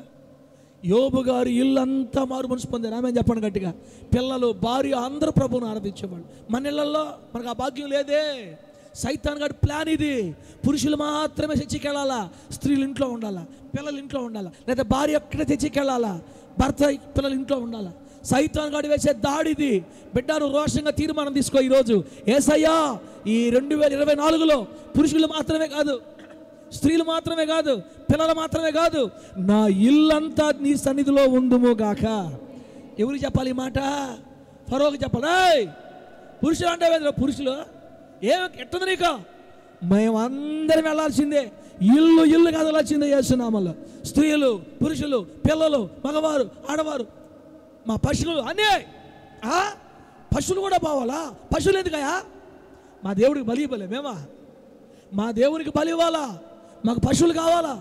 యోబు గారి ఇల్లు అంతా మారు మనసు పొందారు, ఆమె చెప్పండి గట్టిగా. పిల్లలు, భార్య అందరూ ప్రభువును ఆరాధించేవాళ్ళు. మన ఇళ్లలో మనకు ఆ భాగ్యం లేదే. సైతాన్ గారి ప్లాన్ ఇది. పురుషులు మాత్రమే చర్చికి వెళ్ళాలా, స్త్రీలు ఇంట్లో ఉండాలా, పిల్లలు ఇంట్లో ఉండాలా, లేదా భార్య ఒక్కడే చర్చికి వెళ్ళాలా, భర్త పిల్లలు ఇంట్లో ఉండాలా. సైతాన్ గాడి వేసే దాడిది. బిడ్డ, నువ్వు రోషంగా తీర్మానం తీసుకో ఈరోజు. యేసయ్యా, ఈ 2024లో పురుషులు మాత్రమే కాదు, స్త్రీలు మాత్రమే కాదు, పిల్లలు మాత్రమే కాదు, నా ఇల్లంతా నీ సన్నిధిలో ఉందుము గాక. ఎవరికి చెప్పాలి ఈ మాట? ఫరోకి చెప్పాలి. పురుషులు అంటే పురుషులు ఎట్టదు నీకు? మేమందరం వెళ్ళాల్సిందే, ఇల్లు కదలాల్సిందే యేసునామములో. స్త్రీలు, పురుషులు, పిల్లలు, మగవారు, ఆడవారు, మా పశువులు అన్నీ. పశువులు కూడా పోవాలా? పశువులు ఎందుకయా? మా దేవుడికి బలి ఇవ్వలే మేమా? మా దేవునికి బలి ఇవ్వాలా? మాకు పశువులు కావాలా?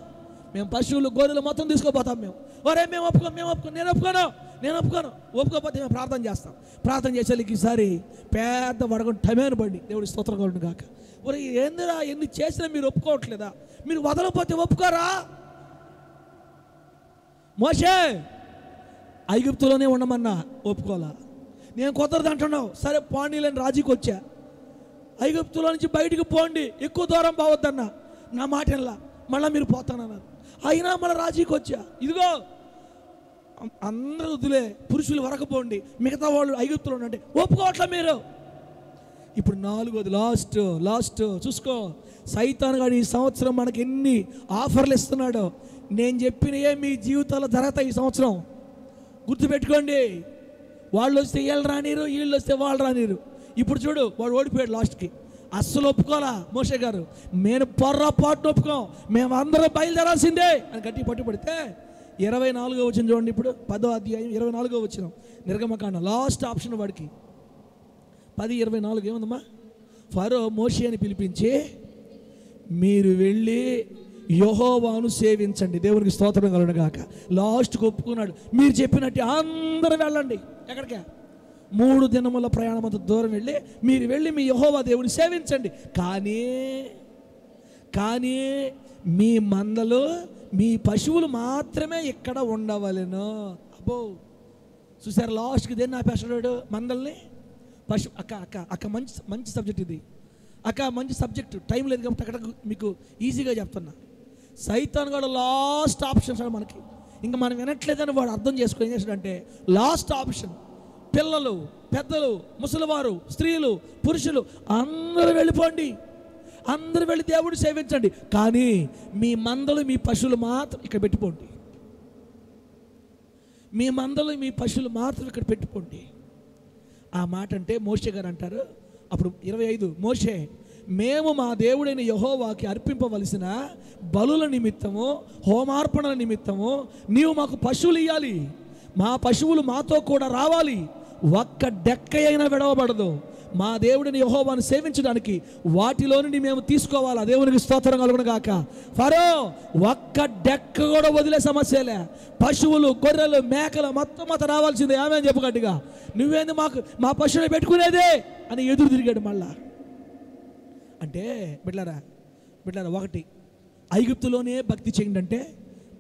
మేము పశువులు, గొర్రెలు మొత్తం తీసుకోపోతాం. మేము ఒప్పుకోను, నేను ఒప్పుకోను. ఒప్పుకోకపోతే మేము ప్రార్థన చేస్తాం. ప్రార్థన చేసేకి ఈసారి పెద్ద వడగొని టమేను పడి దేవుడి స్తోత్రం కలుగును గాక. ఒరే ఏందిరా, ఎన్ని చేసినా మీరు ఒప్పుకోవట్లేదా? మీరు వదలకపోతే ఒప్పుకోరా? మోషే ఐగుప్తులోనే ఉండమన్నా ఒప్పుకోలా. నేను కుదరదు అంటున్నావు, సరే పోనీలని రాజీకి వచ్చా. ఐగుప్తులో నుంచి బయటికి పోండి, ఎక్కువ దూరం పోవద్దన్నా, నా మాట వినలా, మళ్ళీ మీరు పోతానన్నారు. అయినా మళ్ళీ రాజీకి వచ్చా. ఇదిగో అందరూ వదిలే, పురుషులు వరకు పోండి, మిగతా వాళ్ళు ఐగుప్తులో ఉండండి, ఒప్పుకోవట్లే మీరు. ఇప్పుడు 4వది లాస్ట్ చూసుకో. సైతాన్ గాడు ఈ సంవత్సరం మనకి ఎన్ని ఆఫర్లు ఇస్తున్నాడో. నేను చెప్పినయే మీ జీవితాల్లో జరుగుతాయి ఈ సంవత్సరం, గుర్తుపెట్టుకోండి. వాళ్ళు వస్తే వీళ్ళు రానిరు, వీళ్ళు వస్తే వాళ్ళు రానిరు. ఇప్పుడు చూడు, వాడు ఓడిపోయాడు లాస్ట్కి. అస్సలు ఒప్పుకోలా మోషే గారు. నేను పొర్రపాటును ఒప్పుకోం, మేము అందరం బయలుదేరాల్సిందే అని గట్టి పట్టుబడితే 24వ వచనం చూడండి. ఇప్పుడు 10వ అధ్యాయం 24వ వచనం, నిర్గమకాండం లాస్ట్ ఆప్షన్ వాడికి. 10:24 ఏముందమ్మా? ఫరో మోషేని పిలిపించి, మీరు వెళ్ళి యెహోవాను సేవించండి, దేవునికి స్తోత్రం కలుగును గాక. లాస్ట్కి ఒప్పుకున్నాడు. మీరు చెప్పినట్టు అందరూ వెళ్ళండి. ఎక్కడికే? 3 దినముల ప్రయాణం అంత దూరం వెళ్ళి మీరు వెళ్ళి మీ యెహోవా దేవుని సేవించండి. కానీ కానీ మీ మందలు మీ పశువులు మాత్రమే ఇక్కడ ఉండవలెను. అబ్బో చూసారు, లాస్ట్కి దేన్ని ఆపేస్తాడు? మందల్ని. అక్క మంచి సబ్జెక్ట్ ఇది. మంచి సబ్జెక్టు. టైం లేదు కాబట్టి అక్కడ మీకు ఈజీగా చెప్తున్నా. సైతాన్ కూడా లాస్ట్ ఆప్షన్ సార్ మనకి. ఇంకా మనం వినట్లేదని వాడు అర్థం చేసుకుని ఏం చేస్తాడంటే లాస్ట్ ఆప్షన్, పిల్లలు, పెద్దలు, ముసలివారు, స్త్రీలు, పురుషులు అందరూ వెళ్ళిపోండి, అందరూ వెళ్ళి దేవుడిని సేవించండి, కానీ మీ మందలు మీ పశువులు మాత్రం ఇక్కడ పెట్టుకోండి. మీ మందలు మీ పశువులు మాత్రం ఇక్కడ పెట్టుకోండి. ఆ మాట అంటే మోషే గారు అంటారు అప్పుడు 25, మోషే, మేము మా దేవుడైన యెహోవాకి అర్పింపవలసిన బలుల నిమిత్తము, హోమార్పణల నిమిత్తము నీవు మాకు పశువులు ఇవ్వాలి, మా పశువులు మాతో కూడా రావాలి, ఒక్క డెక్క అయినా విడవబడదు. మా దేవుడిని యెహోవాను సేవించడానికి వాటిలో నుండి మేము తీసుకోవాలా. దేవునికి స్తోత్రం కలుగును గాక. ఫరో ఒక్క డెక్క కూడా వదిలే సమస్యలే. పశువులు, గొర్రెలు, మేకలు మొత్తం రావాల్సిందే. ఆమె చెప్పు గట్టిగా, నువ్వేంది మాకు మా పశువులు పెట్టుకునేదే అని ఎదురు తిరిగాడు మళ్ళా. అంటే బిడ్డలారా, ఒకటి, ఐగుప్తులోనే భక్తి చేయండి అంటే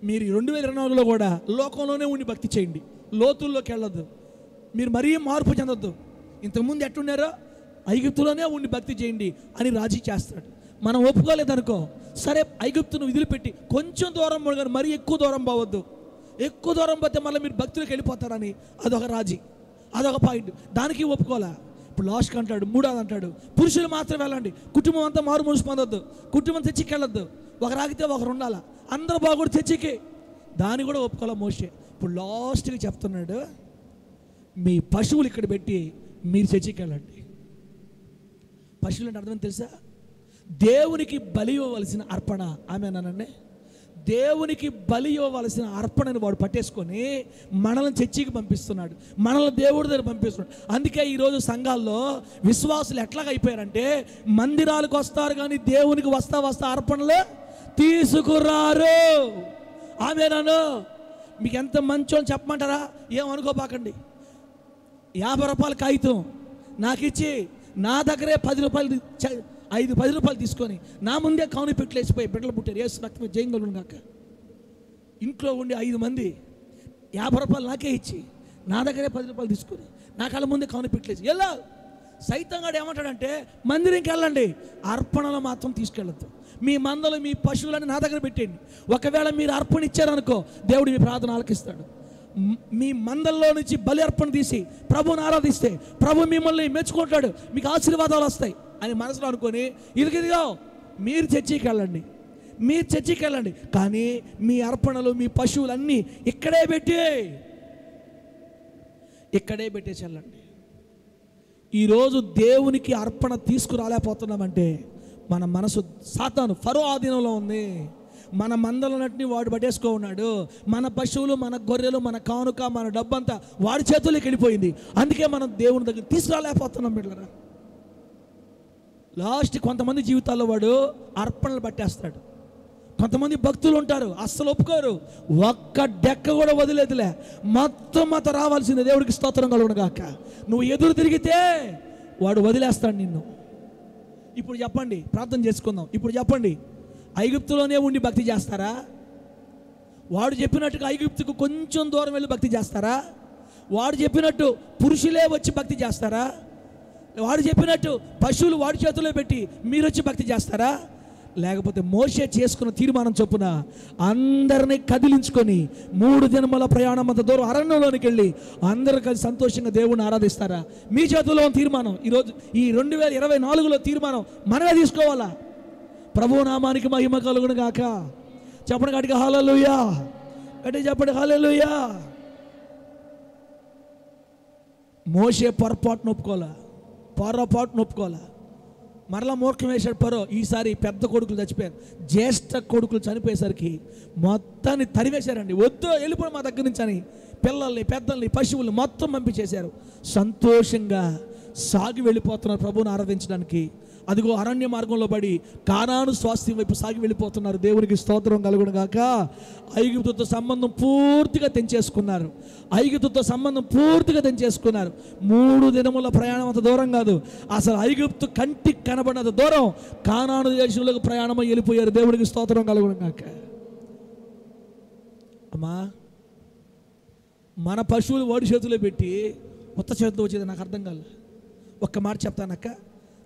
మీరు 2024లో కూడా లోకంలోనే ఉండి భక్తి చేయండి, లోతుల్లోకి వెళ్ళొద్దు, మీరు మరీ మార్పు చెందొద్దు. ఇంతకుముందు ఎట్టున్నారో ఐగుప్తులోనే ఉండి భక్తి చేయండి అని రాజీ చేస్తాడు. మనం ఒప్పుకోలేదనుకో, సరే ఐగుప్తును వదిలిపెట్టి కొంచెం దూరం కానీ మరీ ఎక్కువ దూరం పోవద్దు. ఎక్కువ దూరం పోతే మళ్ళీ మీరు భక్తులకు వెళ్ళిపోతారని అదొక రాజీ, అదొక పాయింట్. దానికి ఒప్పుకోలే. ఇప్పుడు లాస్ట్కి అంటాడు, 3వ అంటాడు, పురుషులు మాత్రం వెళ్ళండి, కుటుంబం అంతా మారు మనసు పొందొద్దు, కుటుంబం తెచ్చికి వెళ్ళొద్దు, ఒకరు ఆగితే ఒకరు ఉండాలా, అందరూ బాగుడు తెచ్చికి. దాన్ని కూడా ఒప్పుకోలే మోషే. ఇప్పుడు లాస్ట్కి చెప్తున్నాడు, మీ పశువులు ఇక్కడ పెట్టి మీరు చర్చికి వెళ్ళండి. పశువులు అంటే అర్థం తెలుసా? దేవునికి బలి ఇవ్వవలసిన అర్పణ. ఆమెనండి, దేవునికి బలి ఇవ్వవలసిన అర్పణని వాడు పట్టేసుకొని మనల్ని చర్చికి పంపిస్తున్నాడు, మనల్ని దేవుడి దగ్గర పంపిస్తున్నాడు. అందుకే ఈరోజు సంఘాల్లో విశ్వాసులు ఎట్లాగ అయిపోయారంటే మందిరాలకు వస్తారు కానీ దేవునికి వస్తా అర్పణలు తీసుకురారు. ఆమెనాను, మీకు ఎంత మంచోని చెప్పమంటారా? ఏమనుకోబాకండి. 50 రూపాయల కాగితం నాకు ఇచ్చి నా దగ్గరే 10 రూపాయలు 10 రూపాయలు తీసుకొని నా ముందే కౌని పెట్లు వేసిపోయి బిడ్డలు పుట్టారు. ఏసు రక్తం జయంగలు కాక ఇంట్లో ఉండి 5 మంది 50 రూపాయలు నాకే ఇచ్చి నా దగ్గరే 10 రూపాయలు తీసుకొని నా కళ్ళ ముందే కౌని పెట్లేసి ఎలా సైతంగాడు ఏమంటాడంటే మందిరంకి వెళ్ళండి, అర్పణలు మాత్రం తీసుకెళ్ళద్దు. మీ మందలు మీ పశువులని నా దగ్గర పెట్టండి. ఒకవేళ మీరు అర్పణ ఇచ్చారనుకో దేవుడు మీ ప్రార్థన ఆలకిస్తాడు. మీ మందల్లో నుంచి బలి అర్పణ తీసి ప్రభువుని ఆరాధిస్తే ప్రభు మిమ్మల్ని మెచ్చుకుంటాడు, మీకు ఆశీర్వాదాలు వస్తాయి అని మనసులో అనుకొని ఇదిగో మీరు చర్చికి వెళ్ళండి, మీరు చర్చికి వెళ్ళండి, కానీ మీ అర్పణలు మీ పశువులన్నీ ఇక్కడే పెట్టేసి వెళ్ళండి. ఈరోజు దేవునికి అర్పణ తీసుకురాలేకపోతున్నామంటే మన మనసు సాతాను ఫరో ఆధీనంలో ఉంది. మన మందలన్నింటినీ వాడు పట్టేసుకో ఉన్నాడు. మన పశువులు, మన గొర్రెలు, మన కానుక, మన డబ్బంతా వాడి చేతుల్లోకి వెళ్ళిపోయింది. అందుకే మనం దేవుని దగ్గర తీసుకురాలేకపోతున్నాం బిడ్డలారా. లాస్ట్ కొంతమంది జీవితాల్లో వాడు అర్పణలు పట్టేస్తాడు. కొంతమంది భక్తులు ఉంటారు అస్సలు ఒప్పుకోరు, ఒక్క డెక్క కూడా వదిలేదులే, మొత్తం రావాల్సిందే. దేవుడికి స్తోత్రం కలుగును గాక. నువ్వు ఎదురు తిరిగితే వాడు వదిలేస్తాడు నిన్ను. ఇప్పుడు చెప్పండి, ప్రార్థన చేసుకుందాం. ఇప్పుడు చెప్పండి, ఐగుప్తులోనే ఉండి భక్తి చేస్తారా? వాడు చెప్పినట్టుగా ఐగుప్తుకు కొంచెం దూరం వెళ్ళి భక్తి చేస్తారా? వాడు చెప్పినట్టు పురుషులే వచ్చి భక్తి చేస్తారా? వాడు చెప్పినట్టు పశువులు వాడి చేతుల్లో పెట్టి మీరు వచ్చి భక్తి చేస్తారా? లేకపోతే మోషే చేసుకున్న తీర్మానం చొప్పున అందరినీ కదిలించుకొని 3 దినముల ప్రయాణం అంత దూరం అరణ్యంలోనికి వెళ్ళి అందరూ కలిసి సంతోషంగా దేవుణ్ణి ఆరాధిస్తారా? మీ చేతుల్లో తీర్మానం ఈరోజు ఈ 2024లో తీర్మానం మనమే తీసుకోవాలా. ప్రభువు నామానికి మహిమ కలుగును గాక. చెప్పండి గట్టిగా హల్లెలూయా, గట్టిగా చెప్పండి హల్లెలూయా. మోషే పొరపాటును ఒప్పుకోలే, మరలా మూర్ఖం వేశాడు పరో. ఈసారి పెద్ద కొడుకులు చచ్చిపోయారు, జ్యేష్ఠ కొడుకులు చనిపోయేసరికి మొత్తాన్ని తరివేశారండి. వద్దు వెళ్ళిపోయి మా దగ్గర నుంచి అని పిల్లల్ని, పెద్దల్ని, పశువుల్ని మొత్తం పంపించేశారు. సంతోషంగా సాగి వెళ్ళిపోతున్నారు ప్రభువుని ఆరాధించడానికి. అదిగో అరణ్య మార్గంలో పడి కానాను స్వాస్థ్యం వైపు సాగి వెళ్ళిపోతున్నారు. దేవునికి స్తోత్రం కలుగును గాక. ఐగుప్తుతో సంబంధం పూర్తిగా తెంచేసుకున్నారు. ఐగుప్తుతో సంబంధం పూర్తిగా తెంచేసుకున్నారు. 3 దినముల ప్రయాణం అంత దూరం కాదు, అసలు ఐగుప్తు కంటికి కనబడినంత దూరం కానాను దేశంలోకి ప్రయాణమై వెళ్ళిపోయారు. దేవునికి స్తోత్రం కలుగును గాక. అమ్మా, మన పశువులు వాడి చేతిలో పెట్టి కొత్త చేతితో వచ్చేది నాకు అర్థం కాలే. ఒక్క మాట చెప్తానక్క,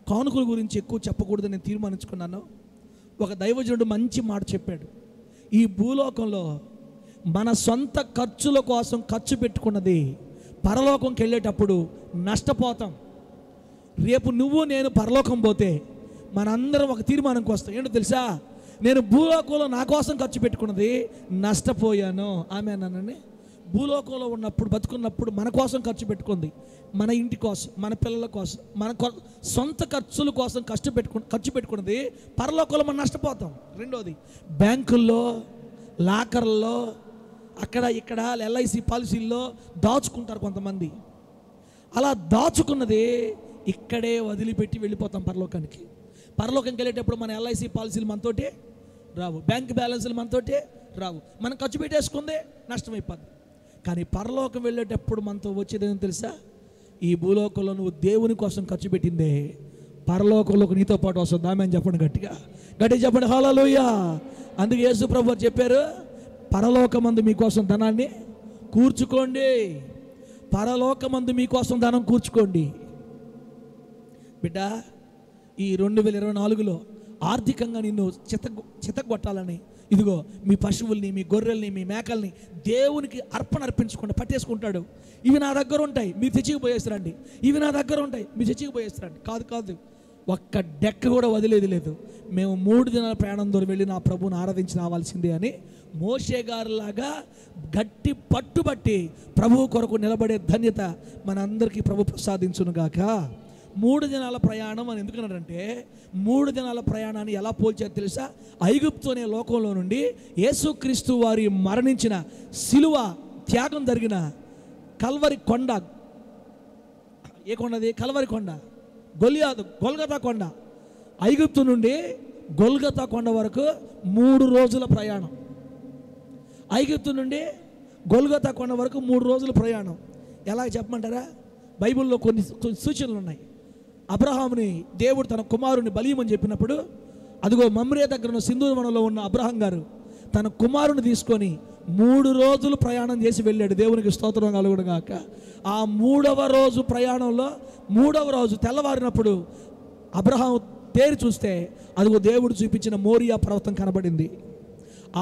కానుకల గురించి ఎక్కువ చెప్పకూడదని నేను తీర్మానించుకున్నాను. ఒక దైవజనుడు మంచి మాట చెప్పాడు. ఈ భూలోకంలో మన సొంత ఖర్చుల కోసం ఖర్చు పెట్టుకున్నది పరలోకంకి వెళ్ళేటప్పుడు నష్టపోతాం. రేపు నువ్వు నేను పరలోకం పోతే మనందరం ఒక తీర్మానంకి వస్తాం. ఏంటో తెలుసా? నేను భూలోకంలో నా కోసం ఖర్చు పెట్టుకున్నది నష్టపోయాను. ఆమె అన్నానని భూలోకంలో ఉన్నప్పుడు బతుకున్నప్పుడు మన కోసం ఖర్చు పెట్టుకుంది, మన ఇంటి కోసం, మన పిల్లల కోసం, మన సొంత ఖర్చుల కోసం ఖర్చు పెట్టుకున్నది పరలోకంలో మనం నష్టపోతాం. రెండోది, బ్యాంకుల్లో, లాకర్లలో, అక్కడ ఇక్కడ ఎల్ఐసి పాలసీల్లో దాచుకుంటారు కొంతమంది. అలా దాచుకున్నది ఇక్కడే వదిలిపెట్టి వెళ్ళిపోతాం పరలోకానికి. పరలోకంకి వెళ్ళేటప్పుడు మన ఎల్ఐసి పాలసీలు మనతోటి రావు, బ్యాంక్ బ్యాలెన్స్లు మనతోటి రావు, మనం ఖర్చు పెట్టేసుకుందే నష్టమైపోద్ది. కానీ పరలోకం వెళ్ళేటప్పుడు మనతో వచ్చేదేమో తెలుసా? ఈ భూలోకంలో నువ్వు దేవుని కోసం ఖర్చు పెట్టిందే పరలోకంలోకి నీతో పాటు వస్తుంది. ఆమె అని చెప్పండి, గట్టిగా చెప్పండి, హల్లెలూయా. అందుకే యేసు ప్రభువు చెప్పారు, పరలోకమందు మీకోసం ధనాన్ని కూర్చుకోండి. పరలోకమందు మీకోసం ధనం కూర్చుకోండి. బిడ్డ, ఈ 2024లో ఆర్థికంగా నిన్ను చితగొట్టాలని ఇదిగో మీ పశువుల్ని, మీ గొర్రెల్ని, మీ మేకల్ని దేవునికి అర్పించకుండా పట్టేసుకుంటాడు. ఇవి నా దగ్గర ఉంటాయి, మీరు తెచ్చిపోయేస్తారండి. ఇవి నా దగ్గర ఉంటాయి, మీరు తెచ్చిపోయేస్తారండి. కాదు, ఒక్క డెక్క కూడా వదిలేది లేదు. మేము 3 దినాల ప్రయాణం దూరం వెళ్ళి నా ప్రభువుని ఆరాధించి రావాల్సిందే అని మోషే గారిలాగా గట్టి పట్టుబట్టి ప్రభువు కొరకు నిలబడే ధన్యత మనందరికీ ప్రభు ప్రసాదించునుగాక. 3 దినాల ప్రయాణం అని ఎందుకన్నారంటే, 3 దినాల ప్రయాణాన్ని ఎలా పోల్చారు తెలుసా? ఐగుప్తు అనే లోకంలో నుండి యేసుక్రీస్తు వారి మరణించిన సిలువ త్యాగం జరిగిన కల్వరి కొండ, ఏ కొండది? కల్వరి కొండ, గొల్గతా కొండ. ఐగుప్తు నుండి గొల్గతా కొండ వరకు 3 రోజుల ప్రయాణం. ఐగుప్తు నుండి గొల్గతా కొండ వరకు 3 రోజుల ప్రయాణం. ఎలా చెప్పమంటారా? బైబిల్లో కొన్ని సూచనలు ఉన్నాయి. అబ్రహాముని దేవుడు తన కుమారుని బలియమని చెప్పినప్పుడు, అదిగో మమ్రే దగ్గర ఉన్న సింధూర వనంలో ఉన్న అబ్రహాం గారు తన కుమారుని తీసుకొని 3 రోజులు ప్రయాణం చేసి వెళ్ళాడు. దేవునికి స్తోత్రం కలుగును గాక. ఆ 3వ రోజు ప్రయాణంలో 3వ రోజు తెల్లవారినప్పుడు అబ్రహాం తేరి చూస్తే అదిగో దేవుడు చూపించిన మోరియా పర్వతం కనబడింది.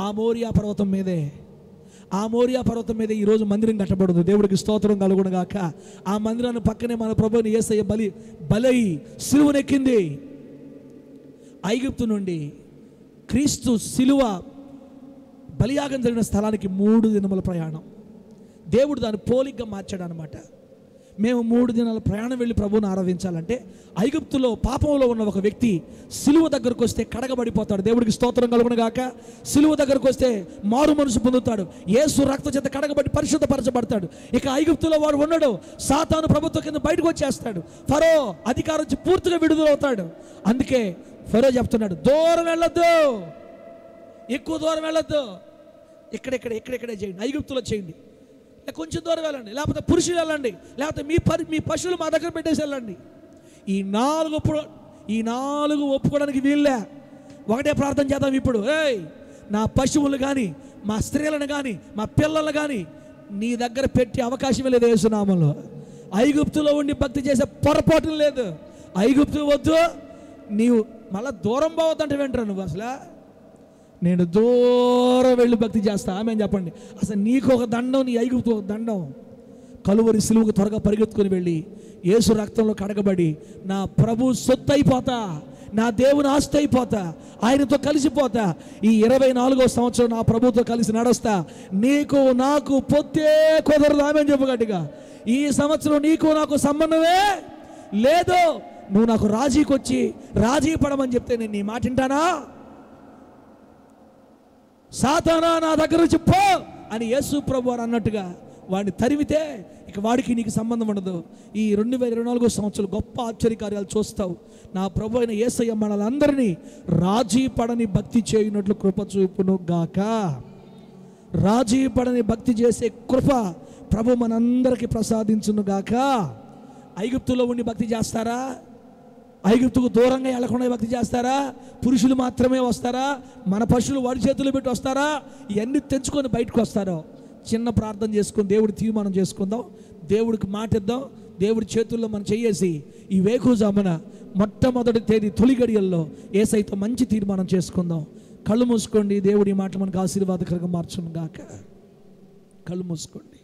ఆ మోరియా పర్వతం మీదే ఈరోజు మందిరం కట్టబడదు. దేవుడికి స్తోత్రం కలుగును గాక. ఆ మందిరాన్ని పక్కనే మన ప్రభువుని యేసయ్య బలై సిలువనెక్కింది. ఐగుప్తు నుండి క్రీస్తు సిలువ బలియాగం జరిగిన స్థలానికి 3 దినముల ప్రయాణం. దేవుడు దాన్ని పోలికగా మార్చాడు అనమాట. మేము 3 దినాల ప్రయాణం వెళ్ళి ప్రభువుని ఆరాధించాలంటే, ఐగుప్తులో పాపంలో ఉన్న ఒక వ్యక్తి సిలువ దగ్గరకు వస్తే కడగబడిపోతాడు. దేవుడికి స్తోత్రం కలుగును గాక. సిలువ దగ్గరకు వస్తే మారు మనసు పొందుతాడు. యేసు రక్త చేత కడగబడి పరిశుద్ధపరచబడతాడు. ఇక ఐగుప్తులో వాడు ఉండడు. సాతాను ప్రభుత్వం కింద బయటకు వచ్చేస్తాడు. ఫరో అధికారం నుంచి పూర్తిగా విడుదలవుతాడు. అందుకే ఫరో చెప్తున్నాడు, దూరం వెళ్ళొద్దు, ఎక్కువ దూరం వెళ్ళొద్దు, ఇక్కడెక్కడే చేయండి, ఐగుప్తులో చేయండి, కొంచెం దూరం వెళ్ళండి, లేకపోతే పురుషులు వెళ్ళండి, లేకపోతే మీ పశువులు మా దగ్గర పెట్టేసి వెళ్ళండి. ఈ 4 ఒప్పుకోవడానికి వీళ్ళే. ఒకటే ప్రార్థన చేద్దాం ఇప్పుడు, నా పశువులు కానీ, మా స్త్రీలను కానీ, మా పిల్లలు కానీ నీ దగ్గర పెట్టే అవకాశం లేదు యేసు నామములో. ఐగుప్తులో ఉండి భక్తి చేసే పొరపాటు లేదు. ఐగుప్తు వద్దు, నీవు మళ్ళా దూరం పోవద్దంటే వెంటరా నువ్వు. అసలు నేను దూరం వెళ్ళి భక్తి చేస్తా. ఆమె చెప్పండి. అసలు నీకు ఒక దండం, నీ ఐగుప్తు ఒక దండం. కలువరి సిలువకు త్వరగా పరిగెత్తుకొని వెళ్ళి యేసు రక్తంలో కడగబడి నా ప్రభు సొత్తు అయిపోతా, నా దేవుని ఆస్తి అయిపోతా, ఆయనతో కలిసిపోతా. ఈ 24వ సంవత్సరం నా ప్రభుతో కలిసి నడుస్తా. నీకు నాకు పొత్తే కుదరదు. ఆమె చెప్పు గట్టిగా. ఈ సంవత్సరం నీకు నాకు సంబంధమే లేదు. నువ్వు నాకు రాజీకి వచ్చి రాజీ పడమని చెప్తే నేను నీ మాట వింటానా? సాతానా నా దగ్గర నుంచి పో అని యేసు ప్రభు వారు అన్నట్టుగా వాడిని తరిమితే ఇక వాడికి నీకు సంబంధం ఉండదు. ఈ 2024 సంవత్సరాలు గొప్ప ఆశ్చర్యకార్యాలు చూస్తావు. నా ప్రభు అయిన యేసయ్య మనలందరినీ రాజీ పడని భక్తి చేయునట్లు కృప చూపును గాక. రాజీ పడని భక్తి చేసే కృప ప్రభు మనందరికీ ప్రసాదించును గాక. ఐగుప్తులో ఉండి భక్తి చేస్తారా? ఐగుప్తుకు దూరంగా వెళ్ళకుండా భక్తి చేస్తారా? పురుషులు మాత్రమే వస్తారా? మన పశువులు వాడి చేతుల్లో పెట్టి వస్తారా? ఇవన్నీ తెంచుకొని బయటకు వస్తారో? చిన్న ప్రార్థన చేసుకొని దేవుడి తీర్మానం చేసుకుందాం. దేవుడికి మాట ఇద్దాం. దేవుడి చేతుల్లో మనం చేసి ఈ వేకువజామున మొట్టమొదటి తేదీ తొలి గడియల్లో యేసయ్యతో మంచి తీర్మానం చేసుకుందాం. కళ్ళు మూసుకోండి. దేవుడి మాట మనకు ఆశీర్వాదకరంగా మార్చును గాక. కళ్ళు మూసుకోండి.